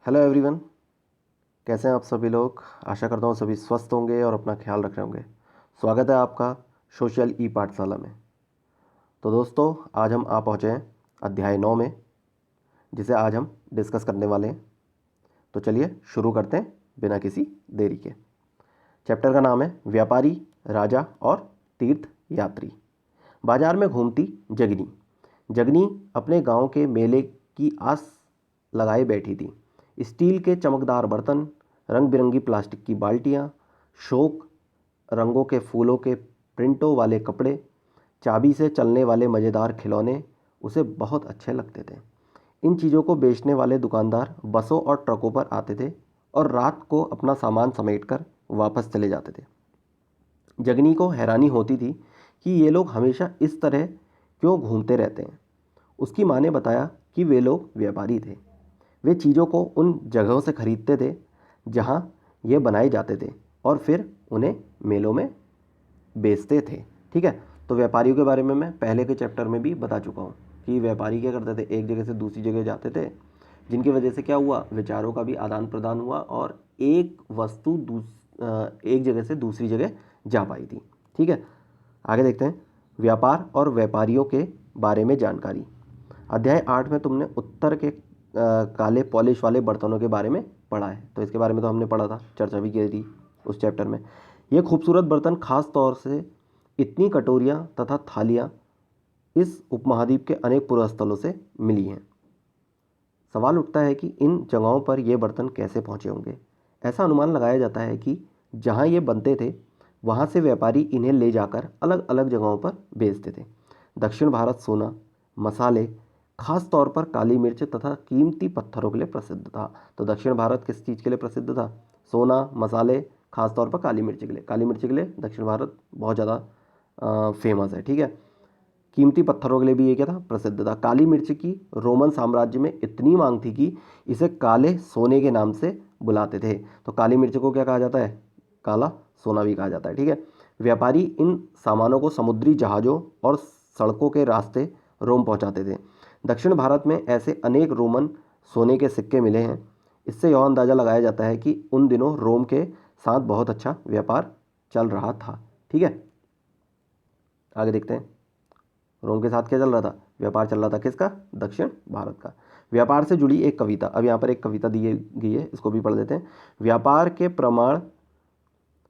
Hello everyone. कैसे हैं आप सभी लोग। आशा करता हूँ सभी स्वस्थ होंगे और अपना ख्याल रख रहे होंगे। स्वागत है आपका सोशल ई पाठशाला में। तो दोस्तों, आज हम आ पहुँचे हैं अध्याय 9 में, जिसे आज हम डिस्कस करने वाले हैं। तो चलिए शुरू करते हैं बिना किसी देरी के। चैप्टर का नाम है व्यापारी, राजा और तीर्थ यात्री। बाजार में घूमती जगनी। जगनी अपने गांव के मेले की आस लगाए बैठी थी। स्टील के चमकदार बर्तन, रंग बिरंगी प्लास्टिक की बाल्टियाँ, शोक रंगों के फूलों के प्रिंटों वाले कपड़े, चाबी से चलने वाले मज़ेदार खिलौने उसे बहुत अच्छे लगते थे। इन चीज़ों को बेचने वाले दुकानदार बसों और ट्रकों पर आते थे और रात को अपना सामान समेटकर वापस चले जाते थे। जगनी को हैरानी होती थी कि ये लोग हमेशा इस तरह क्यों घूमते रहते हैं। उसकी माँ ने बताया कि वे लोग व्यापारी थे। वे चीज़ों को उन जगहों से खरीदते थे जहाँ ये बनाए जाते थे और फिर उन्हें मेलों में बेचते थे। ठीक है, तो व्यापारियों के बारे में मैं पहले के चैप्टर में भी बता चुका हूँ कि व्यापारी क्या करते थे, एक जगह से दूसरी जगह जाते थे, जिनकी वजह से क्या हुआ, विचारों का भी आदान प्रदान हुआ और एक वस्तु एक जगह से दूसरी जगह जा पाई थी। ठीक है, आगे देखते हैं व्यापार और व्यापारियों के बारे में जानकारी। अध्याय 8 में तुमने उत्तर के काले पॉलिश वाले बर्तनों के बारे में पढ़ा है। तो इसके बारे में तो हमने पढ़ा था, चर्चा भी की थी उस चैप्टर में। ये खूबसूरत बर्तन खास तौर से इतनी कटोरियाँ तथा थालियाँ इस उपमहाद्वीप के अनेक पूर्व स्थलों से मिली हैं। सवाल उठता है कि इन जगहों पर ये बर्तन कैसे पहुँचे होंगे। ऐसा अनुमान लगाया जाता है कि जहाँ ये बनते थे वहाँ से व्यापारी इन्हें ले जाकर अलग अलग जगहों पर बेचते थे। दक्षिण भारत सोना, मसाले, खास तौर पर काली मिर्च तथा कीमती पत्थरों के लिए प्रसिद्ध था। तो दक्षिण भारत किस चीज़ के लिए प्रसिद्ध था? सोना, मसाले, खास तौर पर काली मिर्च के लिए। काली मिर्च के लिए दक्षिण भारत बहुत ज़्यादा फेमस है। ठीक है, कीमती पत्थरों के लिए भी ये क्या था, प्रसिद्ध था। काली मिर्च की रोमन साम्राज्य में इतनी मांग थी कि इसे काले सोने के नाम से बुलाते थे। तो काली मिर्च को क्या कहा जाता है? काला सोना भी कहा जाता है। ठीक है, व्यापारी इन सामानों को समुद्री जहाज़ों और सड़कों के रास्ते रोम पहुंचाते थे। दक्षिण भारत में ऐसे अनेक रोमन सोने के सिक्के मिले हैं। इससे यह अंदाज़ा लगाया जाता है कि उन दिनों रोम के साथ बहुत अच्छा व्यापार चल रहा था। ठीक है, आगे देखते हैं रोम के साथ क्या चल रहा था, व्यापार चल रहा था। किसका? दक्षिण भारत का। व्यापार से जुड़ी एक कविता, अब यहाँ पर एक कविता दी गई है, इसको भी पढ़ लेते हैं। व्यापार के प्रमाण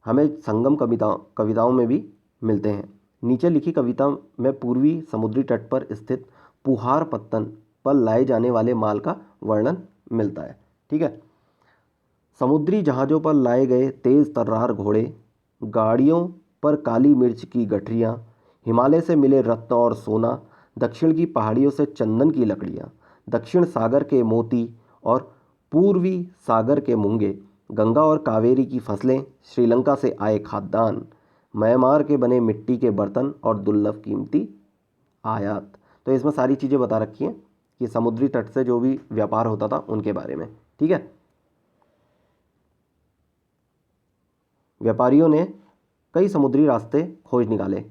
हमें संगम कविताओं में भी मिलते हैं। नीचे लिखी कविता में पूर्वी समुद्री तट पर स्थित पुहार पत्तन पर लाए जाने वाले माल का वर्णन मिलता है। ठीक है, समुद्री जहाज़ों पर लाए गए तेज तर्रार घोड़े, गाड़ियों पर काली मिर्च की गठरियाँ, हिमालय से मिले रत्न और सोना, दक्षिण की पहाड़ियों से चंदन की लकड़ियाँ, दक्षिण सागर के मोती और पूर्वी सागर के मूंगे, गंगा और कावेरी की फसलें, श्रीलंका से आए खाद्यान्न, म्यांमार के बने मिट्टी के बर्तन और दुर्लभ कीमती आयात। तो इसमें सारी चीज़ें बता रखी हैं कि समुद्री तट से जो भी व्यापार होता था उनके बारे में। ठीक है, व्यापारियों ने कई समुद्री रास्ते खोज निकाले।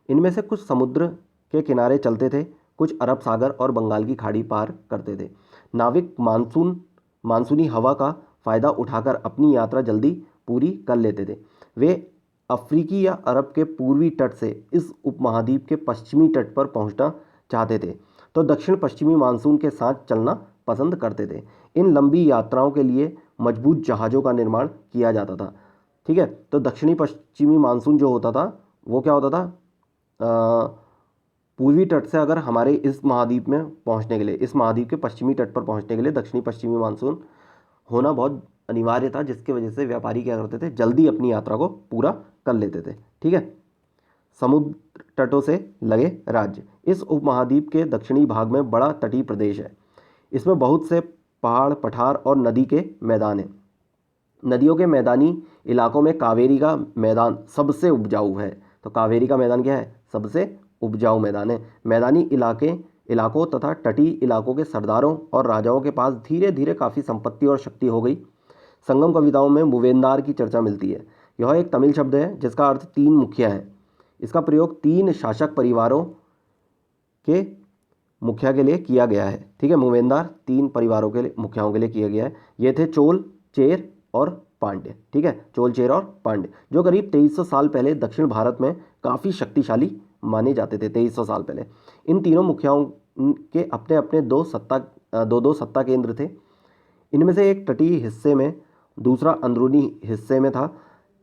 इनमें से कुछ समुद्र के किनारे चलते थे, कुछ अरब सागर और बंगाल की खाड़ी पार करते थे। नाविक मानसूनी हवा का फ़ायदा उठाकर अपनी यात्रा जल्दी पूरी कर लेते थे। वे अफ्रीकी या अरब के पूर्वी तट से इस उपमहाद्वीप के पश्चिमी तट पर पहुंचना चाहते थे, तो दक्षिण पश्चिमी मानसून के साथ चलना पसंद करते थे। इन लंबी यात्राओं के लिए मजबूत जहाज़ों का निर्माण किया जाता था। ठीक है, तो दक्षिणी पश्चिमी मानसून जो होता था वो क्या होता था, पूर्वी तट से अगर हमारे इस महाद्वीप में पहुंचने के लिए, इस महाद्वीप के पश्चिमी तट पर पहुंचने के लिए दक्षिणी पश्चिमी मानसून होना बहुत अनिवार्य था, जिसकी वजह से व्यापारी क्या करते थे, जल्दी अपनी यात्रा को पूरा कर लेते थे। ठीक है, समुद्र तटों से लगे राज्य। इस उपमहाद्वीप के दक्षिणी भाग में बड़ा तटीय प्रदेश है। इसमें बहुत से पहाड़, पठार और नदी के मैदान हैं। नदियों के मैदानी इलाकों में कावेरी का मैदान सबसे उपजाऊ है। तो कावेरी का मैदान क्या है? सबसे उपजाऊ मैदान है। मैदानी इलाकों तथा तटीय इलाकों के सरदारों और राजाओं के पास धीरे धीरे काफ़ी संपत्ति और शक्ति हो गई। संगम कविताओं में मूवेंदार की चर्चा मिलती है। यह एक तमिल शब्द है जिसका अर्थ तीन मुखिया है। इसका प्रयोग तीन शासक परिवारों के मुखिया के लिए किया गया है। ठीक है, मूवेंदार 3 परिवारों के लिए मुखियाओं के लिए किया गया है। ये थे चोल, चेर और पांड्य। ठीक है, चोल, चेर और पांड्य, जो करीब 2300 साल पहले दक्षिण भारत में काफ़ी शक्तिशाली माने जाते थे। 2300 साल पहले इन तीनों मुखियाओं के अपने अपने दो सत्ता केंद्र थे। इनमें से एक तटीय हिस्से में, दूसरा अंदरूनी हिस्से में था।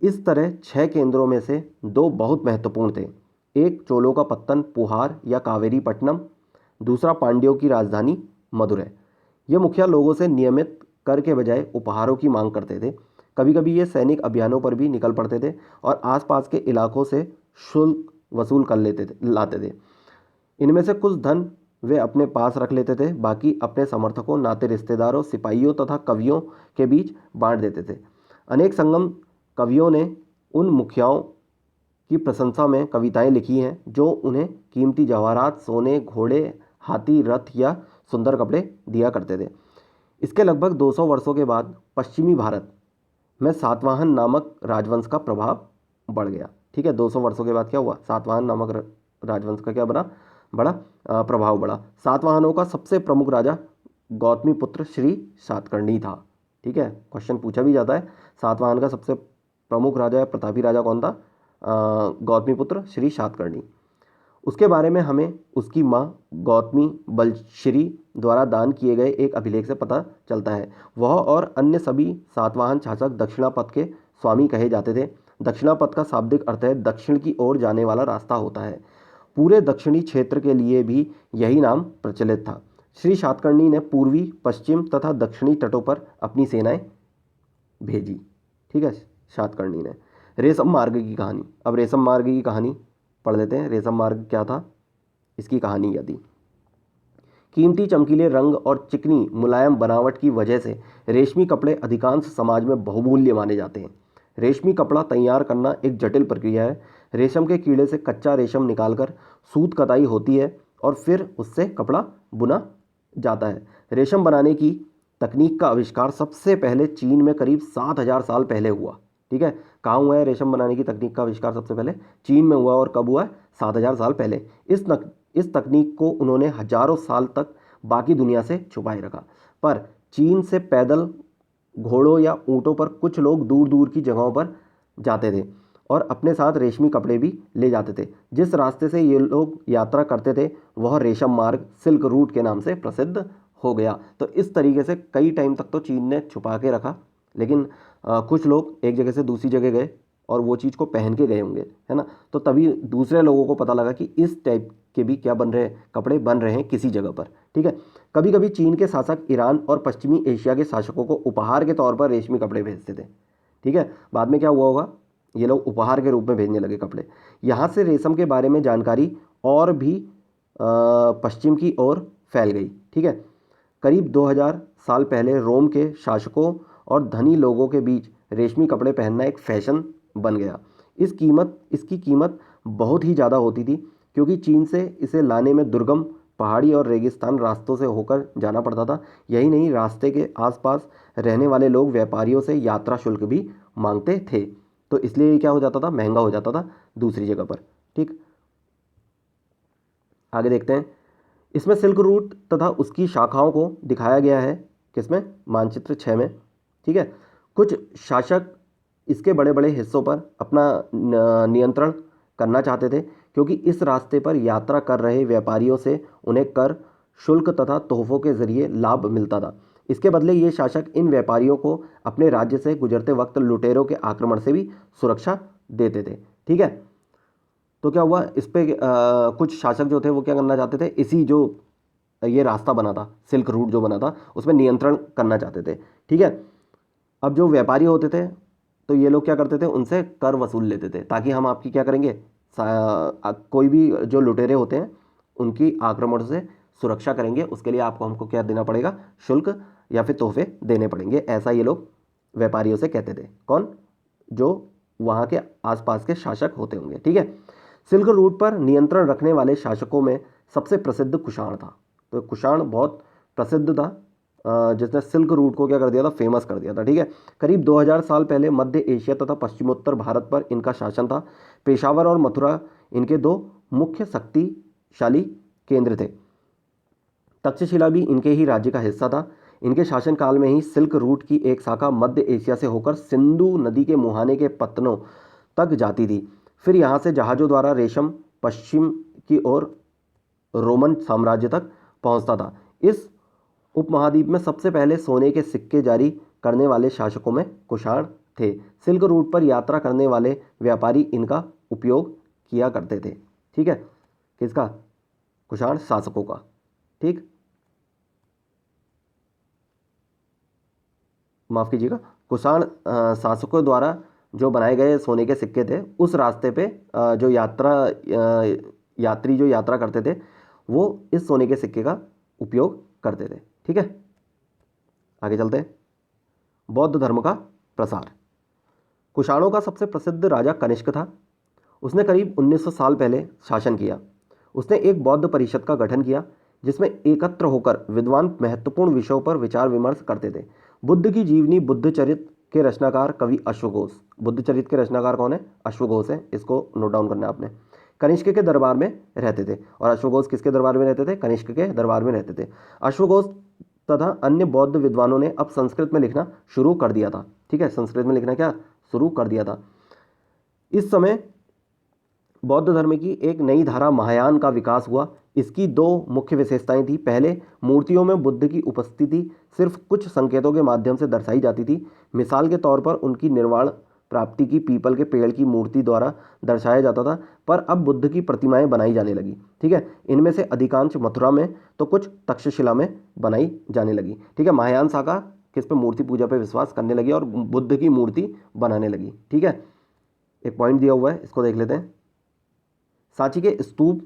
इस तरह 6 केंद्रों में से 2 बहुत महत्वपूर्ण थे। एक चोलों का पत्तन पुहार या कावेरी पट्टनम, दूसरा पांड्यों की राजधानी मदुरै। ये मुखिया लोगों से नियमित कर के बजाय उपहारों की मांग करते थे। कभी कभी ये सैनिक अभियानों पर भी निकल पड़ते थे और आसपास के इलाकों से शुल्क वसूल कर लाते थे। इनमें से कुछ धन वे अपने पास रख लेते थे, बाकी अपने समर्थकों, नाते रिश्तेदारों, सिपाहियों तथा कवियों के बीच बांट देते थे। अनेक संगम कवियों ने उन मुखियाओं की प्रशंसा में कविताएं लिखी हैं, जो उन्हें कीमती जवाहरात, सोने, घोड़े, हाथी, रथ या सुंदर कपड़े दिया करते थे। इसके लगभग 200 वर्षों के बाद पश्चिमी भारत में सातवाहन नामक राजवंश का प्रभाव बढ़ गया। ठीक है, 200 वर्षों के बाद क्या हुआ? सातवाहन नामक राजवंश का क्या बड़ा प्रभाव बढ़ा। सातवाहनों का सबसे प्रमुख राजा गौतमीपुत्र श्री सातकर्णी था। ठीक है, क्वेश्चन पूछा भी जाता है, सातवाहन का सबसे प्रमुख राजा या प्रतापी राजा कौन था? गौतमीपुत्र श्री सातकर्णी। उसके बारे में हमें उसकी माँ गौतमी बलश्री द्वारा दान किए गए एक अभिलेख से पता चलता है। वह और अन्य सभी सातवाहन शासक दक्षिणापथ के स्वामी कहे जाते थे। दक्षिणापथ का शाब्दिक अर्थ है दक्षिण की ओर जाने वाला रास्ता होता है। पूरे दक्षिणी क्षेत्र के लिए भी यही नाम प्रचलित था। श्री सातकर्णी ने पूर्वी, पश्चिम तथा दक्षिणी तटों पर अपनी सेनाएं भेजी। ठीक है, सातकर्णी ने। रेशम मार्ग की कहानी, अब रेशम मार्ग की कहानी पढ़ लेते हैं। रेशम मार्ग क्या था, इसकी कहानी यदि कीमती चमकीले रंग और चिकनी मुलायम बनावट की वजह से रेशमी कपड़े अधिकांश समाज में बहुमूल्य माने जाते हैं। रेशमी कपड़ा तैयार करना एक जटिल प्रक्रिया है। रेशम के कीड़े से कच्चा रेशम निकालकर सूत कताई होती है और फिर उससे कपड़ा बुना जाता है। रेशम बनाने की तकनीक का आविष्कार सबसे पहले चीन में करीब 7000 साल पहले हुआ। ठीक है, कहाँ हुआ है रेशम बनाने की तकनीक का आविष्कार? सबसे पहले चीन में हुआ। और कब हुआ है? 7000 साल पहले। इस तकनीक को उन्होंने हजारों साल तक बाकी दुनिया से छुपाए रखा। पर चीन से पैदल, घोड़ों या ऊँटों पर कुछ लोग दूर दूर की जगहों पर जाते थे और अपने साथ रेशमी कपड़े भी ले जाते थे। जिस रास्ते से ये लोग यात्रा करते थे वह रेशम मार्ग, सिल्क रूट के नाम से प्रसिद्ध हो गया। तो इस तरीके से कई टाइम तक तो चीन ने छुपा के रखा, लेकिन कुछ लोग एक जगह से दूसरी जगह गए और वो चीज़ को पहन के गए होंगे, है ना। तो तभी दूसरे लोगों को पता लगा कि इस टाइप के भी क्या बन रहे हैं, कपड़े बन रहे हैं किसी जगह पर। ठीक है, कभी कभी चीन के शासक ईरान और पश्चिमी एशिया के शासकों को उपहार के तौर पर रेशमी कपड़े भेजते थे। ठीक है, बाद में क्या हुआ होगा, ये लोग उपहार के रूप में भेजने लगे कपड़े। यहाँ से रेशम के बारे में जानकारी और भी पश्चिम की ओर फैल गई। ठीक है, करीब 2000 साल पहले रोम के शासकों और धनी लोगों के बीच रेशमी कपड़े पहनना एक फैशन बन गया। इसकी कीमत बहुत ही ज़्यादा होती थी, क्योंकि चीन से इसे लाने में दुर्गम पहाड़ी और रेगिस्तान रास्तों से होकर जाना पड़ता था। यही नहीं, रास्ते के आसपास रहने वाले लोग व्यापारियों से यात्रा शुल्क भी मांगते थे। तो इसलिए ये क्या हो जाता था, महंगा हो जाता था दूसरी जगह पर। ठीक, आगे देखते हैं। इसमें सिल्क रूट तथा उसकी शाखाओं को दिखाया गया है, किसमें? मानचित्र 6 में। ठीक है, कुछ शासक इसके बड़े बड़े हिस्सों पर अपना नियंत्रण करना चाहते थे, क्योंकि इस रास्ते पर यात्रा कर रहे व्यापारियों से उन्हें कर, शुल्क तथा तोहफों के जरिए लाभ मिलता था। इसके बदले ये शासक इन व्यापारियों को अपने राज्य से गुजरते वक्त लुटेरों के आक्रमण से भी सुरक्षा देते थे। ठीक है, तो क्या हुआ, इस पे कुछ शासक जो थे वो क्या करना चाहते थे, इसी जो ये रास्ता बना था, सिल्क रूट जो बना था, उसमें नियंत्रण करना चाहते थे। ठीक है, अब जो व्यापारी होते थे तो ये लोग क्या करते थे, उनसे कर वसूल लेते थे, ताकि हम आपकी क्या करेंगे, कोई भी जो लुटेरे होते हैं उनकी आक्रमण से सुरक्षा करेंगे। उसके लिए आपको हमको क्या देना पड़ेगा, शुल्क या फिर तोहफे देने पड़ेंगे। ऐसा ये लोग व्यापारियों से कहते थे। कौन? जो वहाँ के आसपास के शासक होते होंगे। ठीक है, सिल्क रूट पर नियंत्रण रखने वाले शासकों में सबसे प्रसिद्ध कुषाण था। तो कुषाण बहुत प्रसिद्ध था, जिसने सिल्क रूट को क्या कर दिया था, फेमस कर दिया था। ठीक है, करीब 2000 साल पहले मध्य एशिया तथा पश्चिमोत्तर भारत पर इनका शासन था। पेशावर और मथुरा इनके 2 मुख्य शक्तिशाली केंद्र थे। तक्षशिला भी इनके ही राज्य का हिस्सा था। इनके शासनकाल में ही सिल्क रूट की एक शाखा मध्य एशिया से होकर सिंधु नदी के मुहाने के पत्तनों तक जाती थी। फिर यहाँ से जहाज़ों द्वारा रेशम पश्चिम की ओर रोमन साम्राज्य तक पहुँचता था। इस उपमहाद्वीप में सबसे पहले सोने के सिक्के जारी करने वाले शासकों में कुषाण थे। सिल्क रूट पर यात्रा करने वाले व्यापारी इनका उपयोग किया करते थे। ठीक है, किसका? कुषाण शासकों का। ठीक, माफ कीजिएगा, कुषाण शासकों द्वारा जो बनाए गए सोने के सिक्के थे, उस रास्ते पे जो यात्री जो यात्रा करते थे वो इस सोने के सिक्के का उपयोग करते थे। ठीक है, आगे चलते हैं। बौद्ध धर्म का प्रसार। कुषाणों का सबसे प्रसिद्ध राजा कनिष्क था। उसने करीब 1900 साल पहले शासन किया। उसने एक बौद्ध परिषद का गठन किया जिसमें एकत्र होकर विद्वान महत्वपूर्ण विषयों पर विचार विमर्श करते थे। बुद्ध की जीवनी बुद्धचरित के रचनाकार कवि अश्वघोष। बुद्धचरित के रचनाकार कौन है? अश्वघोष है, इसको नोट डाउन करना है आपने। कनिष्क के दरबार में रहते थे। और अश्वघोष किसके दरबार में रहते थे? कनिष्क के दरबार में रहते थे। अश्वघोष तथा अन्य बौद्ध विद्वानों ने अब संस्कृत में लिखना शुरू कर दिया था। ठीक है, संस्कृत में लिखना क्या शुरू कर दिया था। इस समय बौद्ध धर्म की एक नई धारा महायान का विकास हुआ। इसकी दो मुख्य विशेषताएं थी। पहले, मूर्तियों में बुद्ध की उपस्थिति सिर्फ कुछ संकेतों के माध्यम से दर्शाई जाती थी। मिसाल के तौर पर उनकी निर्वाण प्राप्ति की पीपल के पेड़ की मूर्ति द्वारा दर्शाया जाता था, पर अब बुद्ध की प्रतिमाएं बनाई जाने लगी। ठीक है, इनमें से अधिकांश मथुरा में तो कुछ तक्षशिला में बनाई जाने लगी। ठीक है, महायान शाखा किस पे? मूर्ति पूजा पे विश्वास करने लगी और बुद्ध की मूर्ति बनाने लगी। ठीक है, एक पॉइंट दिया हुआ है, इसको देख लेते हैं। सांची के स्तूप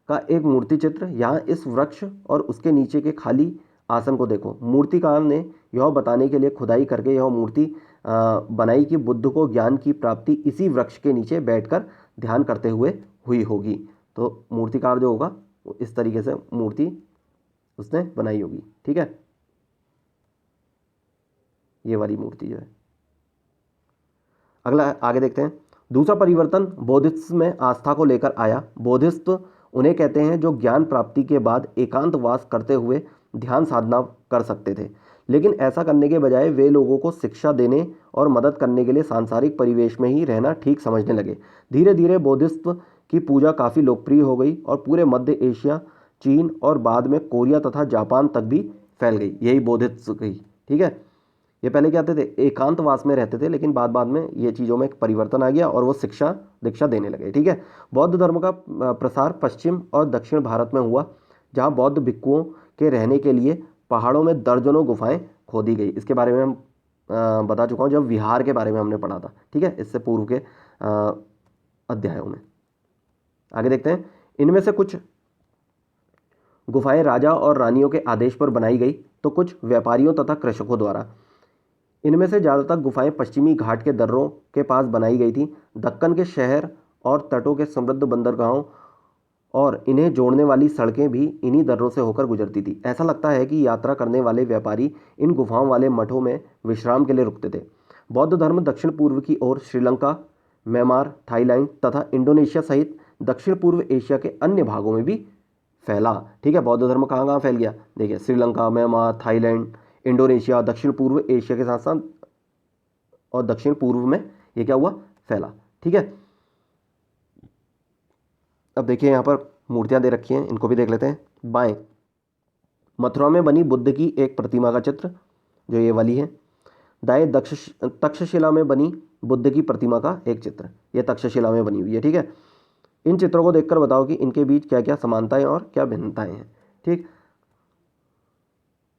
का एक मूर्ति चित्र। यहाँ इस वृक्ष और उसके नीचे के खाली आसन को देखो। मूर्तिकार ने यह बताने के लिए खुदाई करके यह मूर्ति बनाई कि बुद्ध को ज्ञान की प्राप्ति इसी वृक्ष के नीचे बैठकर ध्यान करते हुए हुई होगी। तो मूर्तिकार जो होगा वो इस तरीके से मूर्ति उसने बनाई होगी। ठीक है, ये वाली मूर्ति जो है। अगला आगे देखते हैं। दूसरा परिवर्तन बोधिस्त्व में आस्था को लेकर आया। बोधिस्त्व उन्हें कहते हैं जो ज्ञान प्राप्ति के बाद एकांतवास करते हुए ध्यान साधना कर सकते थे, लेकिन ऐसा करने के बजाय वे लोगों को शिक्षा देने और मदद करने के लिए सांसारिक परिवेश में ही रहना ठीक समझने लगे। धीरे धीरे बोधिस्त्व की पूजा काफ़ी लोकप्रिय हो गई और पूरे मध्य एशिया, चीन और बाद में कोरिया तथा जापान तक भी फैल गई। यही बोधिस्त्व की। ठीक है, ये पहले क्या थे? एकांतवास में रहते थे, लेकिन बाद में ये चीज़ों में एक परिवर्तन आ गया और वो शिक्षा दीक्षा देने लगे। ठीक है, बौद्ध धर्म का प्रसार पश्चिम और दक्षिण भारत में हुआ, जहाँ बौद्ध भिक्षुओं के रहने के लिए पहाड़ों में दर्जनों गुफाएं खोदी गई। इसके बारे में हम बता चुका हूँ जब विहार के बारे में हमने पढ़ा था। ठीक है, इससे पूर्व के अध्यायों में। आगे देखते हैं। इनमें से कुछ गुफाएं राजा और रानियों के आदेश पर बनाई गई तो कुछ व्यापारियों तथा कृषकों द्वारा। इनमें से ज़्यादातर गुफाएं पश्चिमी घाट के दर्रों के पास बनाई गई थी। दक्कन के शहर और तटों के समृद्ध बंदरगाहों और इन्हें जोड़ने वाली सड़कें भी इन्हीं दर्रों से होकर गुजरती थी। ऐसा लगता है कि यात्रा करने वाले व्यापारी इन गुफाओं वाले मठों में विश्राम के लिए रुकते थे। बौद्ध धर्म दक्षिण पूर्व की ओर श्रीलंका, म्यांमार, थाईलैंड तथा इंडोनेशिया सहित दक्षिण पूर्व एशिया के अन्य भागों में भी फैला। ठीक है, बौद्ध धर्म कहाँ कहाँ फैल गया? देखिए, श्रीलंका, म्यांमार, थाईलैंड, इंडोनेशिया, दक्षिण पूर्व एशिया के साथ साथ और दक्षिण पूर्व में ये क्या हुआ? फैला। ठीक है, अब देखिए यहाँ पर मूर्तियां दे रखी हैं, इनको भी देख लेते हैं। बाएं, मथुरा में बनी बुद्ध की एक प्रतिमा का चित्र जो ये वाली है। दाएं, तक्षशिला में बनी बुद्ध की प्रतिमा का एक चित्र, ये तक्षशिला में बनी हुई है। ठीक है, इन चित्रों को देखकर बताओ कि इनके बीच क्या क्या समानताएं और क्या भिन्नताएं हैं। ठीक,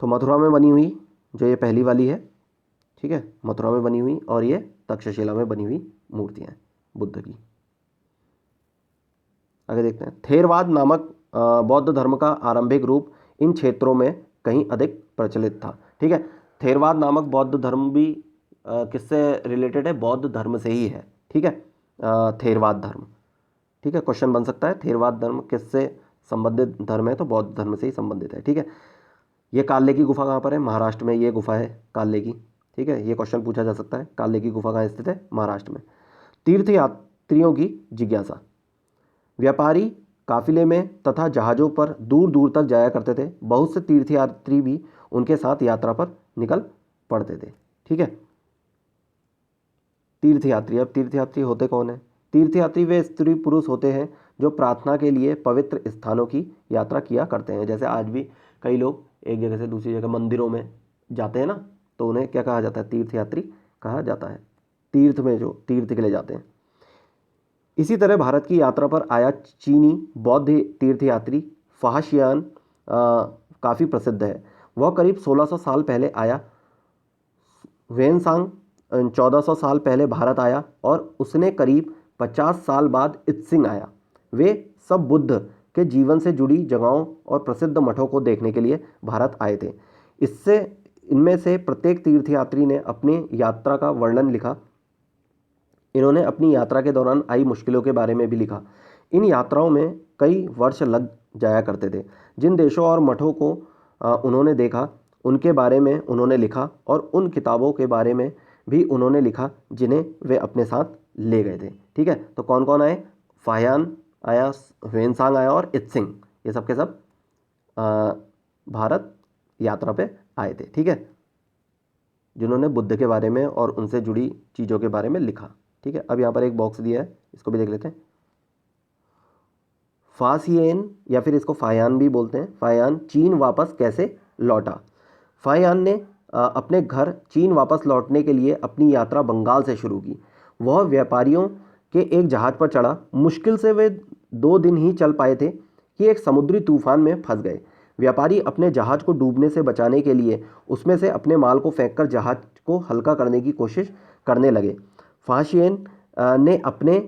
तो मथुरा में बनी हुई जो ये पहली वाली है, ठीक है, मथुरा में बनी हुई, और ये तक्षशिला में बनी हुई मूर्तियां हैं बुद्ध की। आगे देखते हैं। थेरवाद नामक बौद्ध धर्म का आरंभिक रूप इन क्षेत्रों में कहीं अधिक प्रचलित था। ठीक है, थेरवाद नामक बौद्ध धर्म भी किससे रिलेटेड है? बौद्ध धर्म से ही है। ठीक है, थेरवाद धर्म। ठीक है, क्वेश्चन बन सकता है थेरवाद धर्म किससे संबंधित धर्म है? तो बौद्ध धर्म से ही संबंधित है। ठीक है, ये काले की गुफा कहाँ पर है? महाराष्ट्र में ये गुफा है काले की। ठीक है, ये क्वेश्चन पूछा जा सकता है। काले की गुफा कहाँ स्थित है? महाराष्ट्र में। तीर्थ यात्रियों की जिज्ञासा। व्यापारी काफिले में तथा जहाज़ों पर दूर दूर तक जाया करते थे। बहुत से तीर्थयात्री भी उनके साथ यात्रा पर निकल पड़ते थे। ठीक है, तीर्थयात्री, अब तीर्थयात्री होते कौन है? तीर्थयात्री वे स्त्री पुरुष होते हैं जो प्रार्थना के लिए पवित्र स्थानों की यात्रा किया करते हैं। जैसे आज भी कई लोग एक जगह से दूसरी जगह मंदिरों में जाते हैं ना, तो उन्हें क्या कहा जाता है? तीर्थयात्री कहा जाता है। तीर्थ में जो तीर्थ के लिए जाते हैं। इसी तरह भारत की यात्रा पर आया चीनी बौद्ध तीर्थयात्री फाहियान काफ़ी प्रसिद्ध है। वह करीब 1600 साल पहले आया। वेनसांग 1400 साल पहले भारत आया और उसने करीब 50 साल बाद इत्सिंग आया। वे सब बुद्ध के जीवन से जुड़ी जगहों और प्रसिद्ध मठों को देखने के लिए भारत आए थे। इनमें से प्रत्येक तीर्थयात्री ने अपनी यात्रा का वर्णन लिखा। इन्होंने अपनी यात्रा के दौरान आई मुश्किलों के बारे में भी लिखा। इन यात्राओं में कई वर्ष लग जाया करते थे। जिन देशों और मठों को उन्होंने देखा उनके बारे में उन्होंने लिखा और उन किताबों के बारे में भी उन्होंने लिखा जिन्हें वे अपने साथ ले गए थे। ठीक है, तो कौन कौन आए? फाहियान आया, ह्वेनसांग आया और इत्सिंग, ये सब के सब भारत यात्रा पे आए थे। ठीक है, जिन्होंने बुद्ध के बारे में और उनसे जुड़ी चीज़ों के बारे में लिखा। ठीक है, अब यहाँ पर एक बॉक्स दिया है, इसको भी देख लेते हैं। फाहियान या फिर इसको फाहियान भी बोलते हैं। फाहियान चीन वापस कैसे लौटा? फाहियान ने अपने घर चीन वापस लौटने के लिए अपनी यात्रा बंगाल से शुरू की। वह व्यापारियों के एक जहाज पर चढ़ा। मुश्किल से वे 2 दिन ही चल पाए थे कि एक समुद्री तूफान में फंस गए। व्यापारी अपने जहाज को डूबने से बचाने के लिए उसमें से अपने माल को फेंककर जहाज को हल्का करने की कोशिश करने लगे। फाहियान ने अपने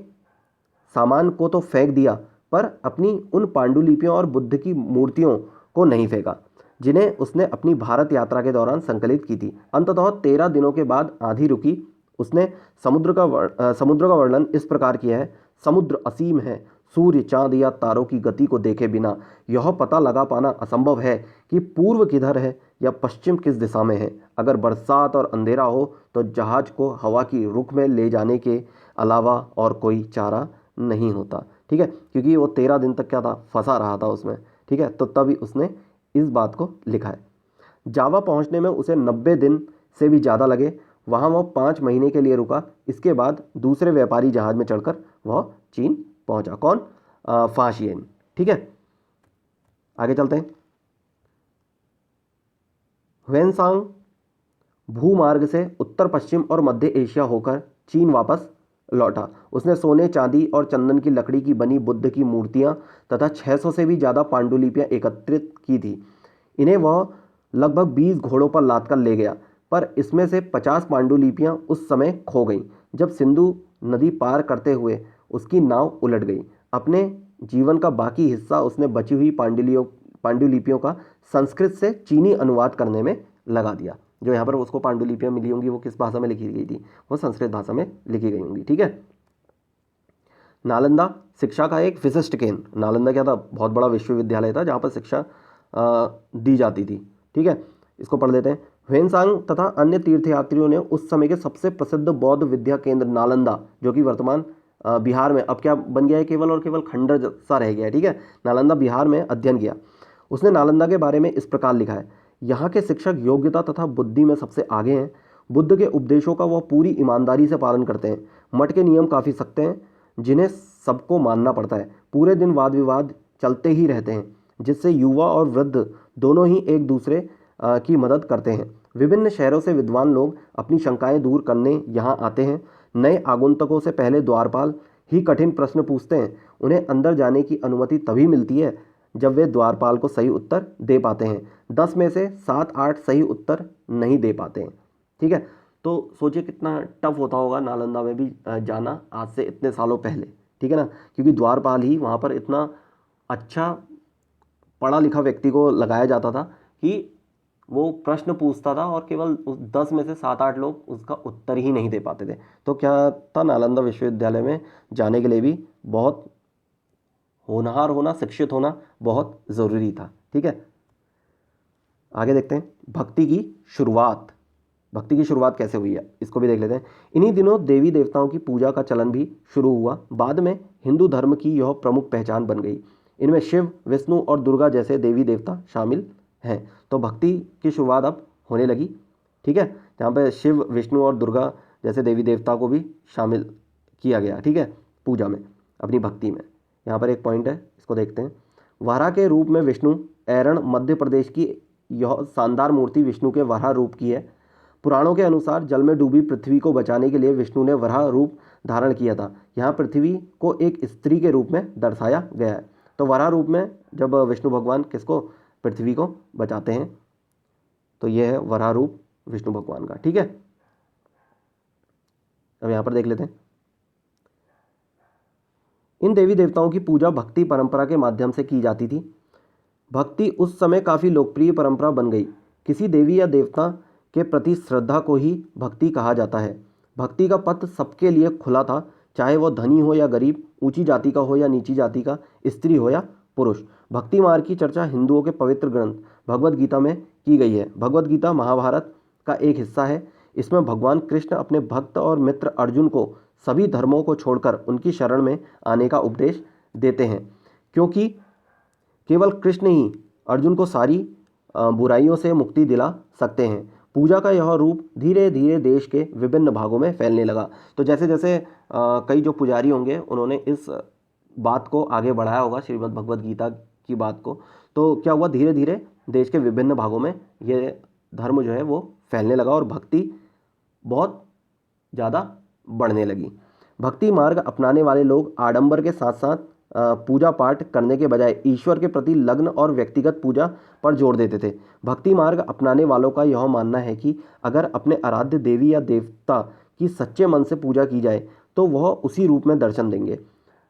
सामान को तो फेंक दिया पर अपनी उन पांडुलिपियों और बुद्ध की मूर्तियों को नहीं फेंका जिन्हें उसने अपनी भारत यात्रा के दौरान संकलित की थी। अंततः 13 दिनों के बाद आंधी रुकी। उसने समुद्र का वर्णन इस प्रकार किया है। समुद्र असीम है, सूर्य, चांद या तारों की गति को देखे बिना यह पता लगा पाना असंभव है कि पूर्व किधर है या पश्चिम किस दिशा में है। अगर बरसात और अंधेरा हो तो जहाज को हवा की रुख में ले जाने के अलावा और कोई चारा नहीं होता। ठीक है, क्योंकि वो 13 दिन तक क्या था? फंसा रहा था उसमें। ठीक है, तो तभी उसने इस बात को लिखा है। जावा पहुंचने में उसे 90 दिन से भी ज़्यादा लगे। वहाँ वह 5 महीने के लिए रुका। इसके बाद दूसरे व्यापारी जहाज में चढ़कर वह चीन पहुंचा। कौन? फाहियान। ठीक है, आगे चलते हैं। ह्वेनसांग भूमार्ग से उत्तर पश्चिम और मध्य एशिया होकर चीन वापस लौटा। उसने सोने, चांदी और चंदन की लकड़ी की बनी बुद्ध की मूर्तियां तथा 600 से भी ज़्यादा पांडुलिपियां एकत्रित की थी। इन्हें वह लगभग 20 घोड़ों पर लादकर ले गया, पर इसमें से 50 पांडुलिपियां उस समय खो गईं जब सिंधु नदी पार करते हुए उसकी नाव उलट गई। अपने जीवन का बाकी हिस्सा उसने बची हुई पांडुलिपियों का संस्कृत से चीनी अनुवाद करने में लगा दिया। जो यहाँ पर उसको पांडुलिपियां मिली होंगी वो किस भाषा में लिखी गई थी? वो संस्कृत भाषा में लिखी गई होंगी। ठीक है, नालंदा शिक्षा का एक विशिष्ट केंद्र। नालंदा क्या था? बहुत बड़ा विश्वविद्यालय था जहाँ पर शिक्षा दी जाती थी। ठीक है, इसको पढ़ लेते हैं। ह्वेनसांग तथा अन्य तीर्थयात्रियों ने उस समय के सबसे प्रसिद्ध बौद्ध विद्या केंद्र नालंदा, जो कि वर्तमान बिहार में अब क्या बन गया है? केवल और केवल खंडर सा रह गया है। ठीक है, नालंदा बिहार में अध्ययन किया। उसने नालंदा के बारे में इस प्रकार लिखा है। यहाँ के शिक्षक योग्यता तथा बुद्धि में सबसे आगे हैं। बुद्ध के उपदेशों का वह पूरी ईमानदारी से पालन करते हैं। मठ के नियम काफ़ी सख्त हैं जिन्हें सबको मानना पड़ता है। पूरे दिन वाद विवाद चलते ही रहते हैं जिससे युवा और वृद्ध दोनों ही एक दूसरे की मदद करते हैं। विभिन्न शहरों से विद्वान लोग अपनी शंकाएं दूर करने यहाँ आते हैं। नए आगंतुकों से पहले द्वारपाल ही कठिन प्रश्न पूछते हैं। उन्हें अंदर जाने की अनुमति तभी मिलती है जब वे द्वारपाल को सही उत्तर दे पाते हैं। 10 में से 7-8 सही उत्तर नहीं दे पाते हैं। ठीक है, तो सोचिए कितना टफ होता होगा नालंदा में भी जाना आज से इतने सालों पहले। ठीक है ना, क्योंकि द्वारपाल ही वहाँ पर इतना अच्छा पढ़ा लिखा व्यक्ति को लगाया जाता था कि वो प्रश्न पूछता था और केवल 10 में से 7-8 लोग उसका उत्तर ही नहीं दे पाते थे। तो क्या था? नालंदा विश्वविद्यालय में जाने के लिए भी बहुत होनहार होना, शिक्षित होना बहुत ज़रूरी था। ठीक है, आगे देखते हैं। भक्ति की शुरुआत कैसे हुई है इसको भी देख लेते हैं। इन्हीं दिनों देवी देवताओं की पूजा का चलन भी शुरू हुआ। बाद में हिंदू धर्म की यह प्रमुख पहचान बन गई। इनमें शिव, विष्णु और दुर्गा जैसे देवी देवता शामिल हैं। तो भक्ति की शुरुआत अब होने लगी, ठीक है, जहाँ पे शिव, विष्णु और दुर्गा जैसे देवी देवता को भी शामिल किया गया, ठीक है, पूजा में, अपनी भक्ति में। यहाँ पर एक पॉइंट है, इसको देखते हैं। वराह के रूप में विष्णु, ऐरण मध्य प्रदेश की यह शानदार मूर्ति विष्णु के वराह रूप की है। पुराणों के अनुसार जल में डूबी पृथ्वी को बचाने के लिए विष्णु ने वराह रूप धारण किया था। यहाँ पृथ्वी को एक स्त्री के रूप में दर्शाया गया है। तो वराह रूप में जब विष्णु भगवान किसको, पृथ्वी को बचाते हैं, तो यह है वराह रूप विष्णु भगवान का, ठीक है। अब यहाँ पर देख लेते हैं। इन देवी देवताओं की पूजा भक्ति परंपरा के माध्यम से की जाती थी। भक्ति उस समय काफ़ी लोकप्रिय परंपरा बन गई। किसी देवी या देवता के प्रति श्रद्धा को ही भक्ति कहा जाता है। भक्ति का पथ सबके लिए खुला था, चाहे वह धनी हो या गरीब, ऊंची जाति का हो या नीची जाति का, स्त्री हो या पुरुष। भक्ति मार्ग की चर्चा हिंदुओं के पवित्र ग्रंथ भगवद गीता में की गई है। भगवद गीता महाभारत का एक हिस्सा है। इसमें भगवान कृष्ण अपने भक्त और मित्र अर्जुन को सभी धर्मों को छोड़कर उनकी शरण में आने का उपदेश देते हैं, क्योंकि केवल कृष्ण ही अर्जुन को सारी बुराइयों से मुक्ति दिला सकते हैं। पूजा का यह रूप धीरे धीरे देश के विभिन्न भागों में फैलने लगा। तो जैसे जैसे कई जो पुजारी होंगे उन्होंने इस बात को आगे बढ़ाया होगा, श्रीमद् भगवद गीता की बात को, तो क्या हुआ, धीरे धीरे देश के विभिन्न भागों में ये धर्म जो है वो फैलने लगा और भक्ति बहुत ज़्यादा बढ़ने लगी। भक्ति मार्ग अपनाने वाले लोग आडंबर के साथ साथ पूजा पाठ करने के बजाय ईश्वर के प्रति लग्न और व्यक्तिगत पूजा पर जोर देते थे। भक्ति मार्ग अपनाने वालों का यह मानना है कि अगर अपने आराध्य देवी या देवता की सच्चे मन से पूजा की जाए तो वह उसी रूप में दर्शन देंगे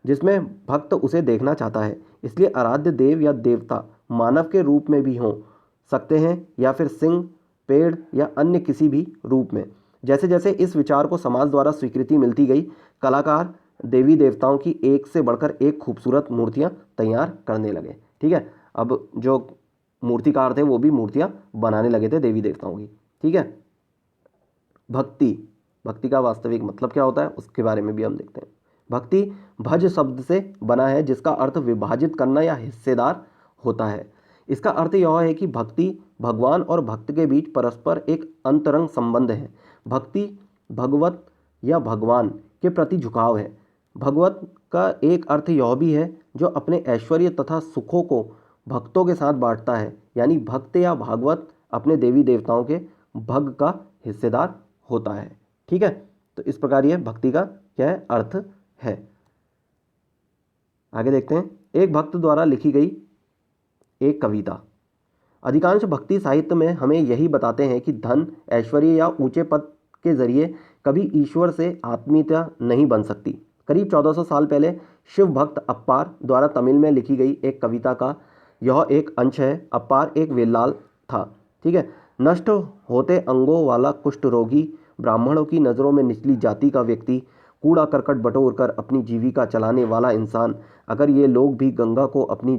जिसमें भक्त उसे देखना चाहता है। इसलिए आराध्य देव या देवता मानव के रूप में भी हो सकते हैं या फिर सिंह, पेड़ या अन्य किसी भी रूप में। जैसे जैसे इस विचार को समाज द्वारा स्वीकृति मिलती गई, कलाकार देवी देवताओं की एक से बढ़कर एक खूबसूरत मूर्तियां तैयार करने लगे, ठीक है। अब जो मूर्तिकार थे वो भी मूर्तियां बनाने लगे थे देवी देवताओं की, ठीक है। भक्ति का वास्तविक मतलब क्या होता है उसके बारे में भी हम देखते हैं। भक्ति भज शब्द से बना है, जिसका अर्थ विभाजित करना या हिस्सेदार होता है। इसका अर्थ यह है कि भक्ति भगवान और भक्त के बीच परस्पर एक अंतरंग संबंध है। भक्ति भगवत या भगवान के प्रति झुकाव है। भगवत का एक अर्थ यह भी है जो अपने ऐश्वर्य तथा सुखों को भक्तों के साथ बांटता है, यानी भक्त या भागवत अपने देवी देवताओं के भग का हिस्सेदार होता है, ठीक है। तो इस प्रकार यह भक्ति का क्या है, अर्थ है। आगे देखते हैं। एक भक्त द्वारा लिखी गई एक कविता। अधिकांश भक्ति साहित्य में हमें यही बताते हैं कि धन, ऐश्वर्य या ऊंचे पद के जरिए कभी ईश्वर से आत्मीयता नहीं बन सकती। करीब 1400 साल पहले शिव भक्त अप्पार द्वारा तमिल में लिखी गई एक कविता का यह एक अंश है। अप्पार एक वेलाल था, ठीक है। नष्ट होते अंगों वाला कुष्ठ रोगी, ब्राह्मणों की नज़रों में निचली जाति का व्यक्ति, कूड़ा करकट बटोर कर अपनी जीविका चलाने वाला इंसान, अगर ये लोग भी गंगा को अपनी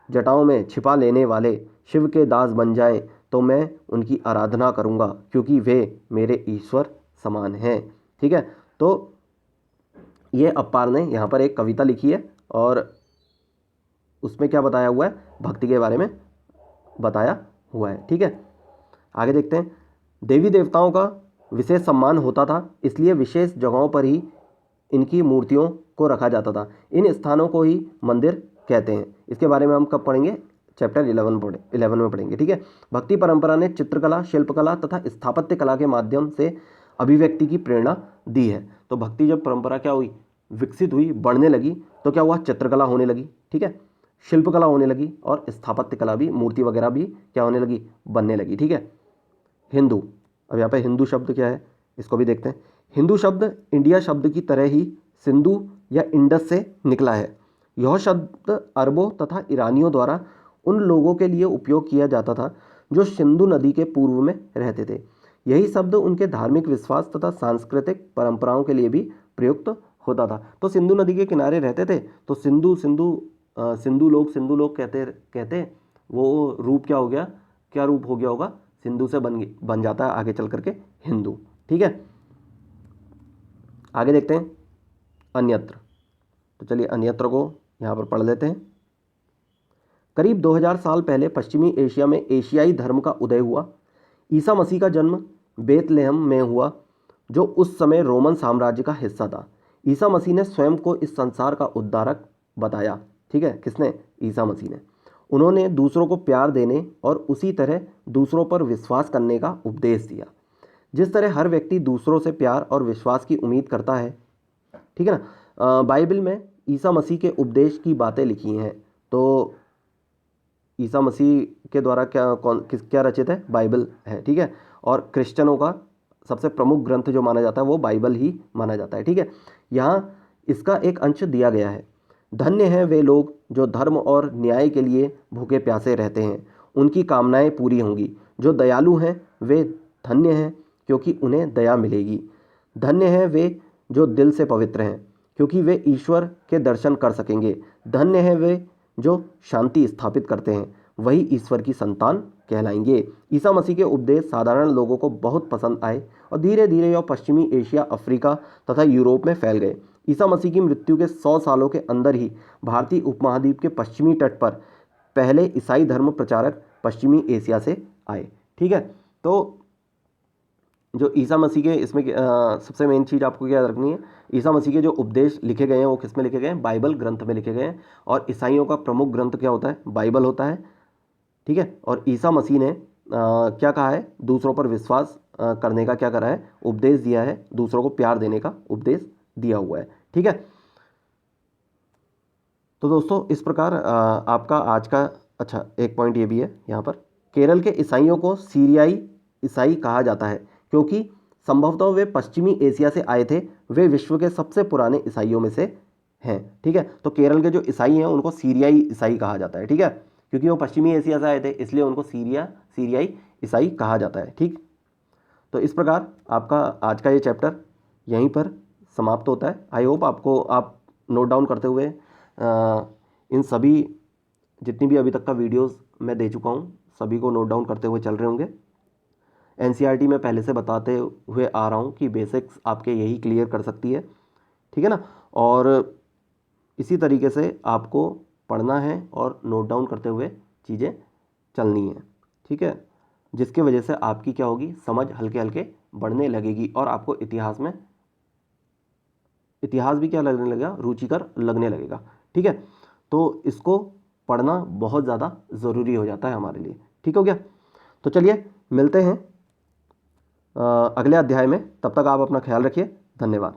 जटाओं में छिपा लेने वाले शिव के दास बन जाएं तो मैं उनकी आराधना करूंगा, क्योंकि वे मेरे ईश्वर समान हैं, ठीक है। तो ये अप्पार ने यहाँ पर एक कविता लिखी है और उसमें क्या बताया हुआ है, भक्ति के बारे में बताया हुआ है, ठीक है। आगे देखते हैं। देवी देवताओं का विशेष सम्मान होता था, इसलिए विशेष जगहों पर ही इनकी मूर्तियों को रखा जाता था। इन स्थानों को ही मंदिर कहते हैं। इसके बारे में हम कब पढ़ेंगे, चैप्टर 11 में पढ़ेंगे, ठीक है। भक्ति परंपरा ने चित्रकला, शिल्पकला तथा स्थापत्य कला के माध्यम से अभिव्यक्ति की प्रेरणा दी है। तो भक्ति जब परंपरा क्या हुई, विकसित हुई, बढ़ने लगी, तो क्या हुआ, चित्रकला होने लगी, ठीक है, शिल्पकला होने लगी और स्थापत्य कला भी, मूर्ति वगैरह भी क्या होने लगी, बनने लगी, ठीक है। हिंदू, अब यहाँ पे हिंदू शब्द क्या है इसको भी देखते हैं। हिंदू शब्द इंडिया शब्द की तरह ही सिंधु या इंडस से निकला है। यह शब्द अरबों तथा ईरानियों द्वारा उन लोगों के लिए उपयोग किया जाता था जो सिंधु नदी के पूर्व में रहते थे। यही शब्द उनके धार्मिक विश्वास तथा सांस्कृतिक परंपराओं के लिए भी प्रयुक्त होता था। तो सिंधु नदी के किनारे रहते थे तो सिंधु लोग कहते वो रूप क्या हो गया, क्या रूप हो गया होगा, सिंधु से बन जाता है आगे चल करके हिंदू, ठीक है। आगे देखते हैं अन्यत्र। तो चलिए अन्यत्र को यहाँ पर पढ़ लेते हैं। करीब 2000 साल पहले पश्चिमी एशिया में एशियाई धर्म का उदय हुआ। ईसा मसीह का जन्म बेथलेहम में हुआ, जो उस समय रोमन साम्राज्य का हिस्सा था। ईसा मसीह ने स्वयं को इस संसार का उद्धारक बताया। ठीक है, किसने? ईसा मसीह ने। उन्होंने दूसरों को प्यार देने और उसी तरह दूसरों पर विश्वास करने का उपदेश दिया। जिस तरह हर व्यक्ति दूसरों से प्यार और विश्वास की उम्मीद करता है, ठीक है ना, बाइबल में ईसा मसीह के उपदेश की बातें लिखी हैं। तो ईसा मसीह के द्वारा क्या रचित है? बाइबल है। ठीक है, और क्रिश्चियनों का सबसे प्रमुख ग्रंथ जो माना जाता है वो बाइबल ही माना जाता है। ठीक है, यहाँ इसका एक अंश दिया गया है। धन्य हैं वे लोग जो धर्म और न्याय के लिए भूखे प्यासे रहते हैं, उनकी कामनाएं पूरी होंगी। जो दयालु हैं वे धन्य हैं, क्योंकि उन्हें दया मिलेगी। धन्य हैं वे जो दिल से पवित्र हैं, क्योंकि वे ईश्वर के दर्शन कर सकेंगे। धन्य हैं वे जो शांति स्थापित करते हैं, वही ईश्वर की संतान कहलाएंगे। ईसा मसीह के उपदेश साधारण लोगों को बहुत पसंद आए और धीरे धीरे यह पश्चिमी एशिया, अफ्रीका तथा यूरोप में फैल गए। ईसा मसीह की मृत्यु के 100 सालों के अंदर ही भारतीय उपमहाद्वीप के पश्चिमी तट पर पहले ईसाई धर्म प्रचारक पश्चिमी एशिया से आए। ठीक है, तो जो ईसा मसीह के इसमें सबसे मेन चीज़ आपको क्या रखनी है, ईसा मसीह के जो उपदेश लिखे गए हैं वो किस में लिखे गए हैं? बाइबल ग्रंथ में लिखे गए हैं। और ईसाइयों का प्रमुख ग्रंथ क्या होता है? बाइबल होता है। ठीक है, और ईसा मसीह ने क्या कहा है? दूसरों पर विश्वास करने का क्या करा है? उपदेश दिया है। दूसरों को प्यार देने का उपदेश दिया हुआ है। ठीक है, तो दोस्तों इस प्रकार आपका आज का अच्छा एक पॉइंट ये भी है यहाँ पर, केरल के ईसाइयों को सीरियाई ईसाई कहा जाता है, क्योंकि संभवतः वे पश्चिमी एशिया से आए थे। वे विश्व के सबसे पुराने ईसाइयों में से हैं। ठीक है, तो केरल के जो ईसाई हैं उनको सीरियाई ईसाई कहा जाता है। ठीक है, क्योंकि वो पश्चिमी एशिया से आए थे, इसलिए उनको सीरियाई ईसाई कहा जाता है। ठीक, तो इस प्रकार आपका आज का ये चैप्टर यहीं पर समाप्त होता है। आई होप आपको आप नोट डाउन करते हुए इन सभी जितनी भी अभी तक का वीडियोस मैं दे चुका हूँ सभी को नोट डाउन करते हुए चल रहे होंगे। एनसीईआरटी में पहले से बताते हुए आ रहा हूँ कि बेसिक्स आपके यही क्लियर कर सकती है। ठीक है ना, और इसी तरीके से आपको पढ़ना है और नोट डाउन करते हुए चीज़ें चलनी है। ठीक है, जिसकी वजह से आपकी क्या होगी? समझ हल्के हल्के बढ़ने लगेगी और आपको इतिहास भी क्या लगने लगेगा? रुचिकर लगने लगेगा। ठीक है, तो इसको पढ़ना बहुत ज़्यादा ज़रूरी हो जाता है हमारे लिए। ठीक हो गया? तो चलिए मिलते हैं अगले अध्याय में। तब तक आप अपना ख्याल रखिए। धन्यवाद।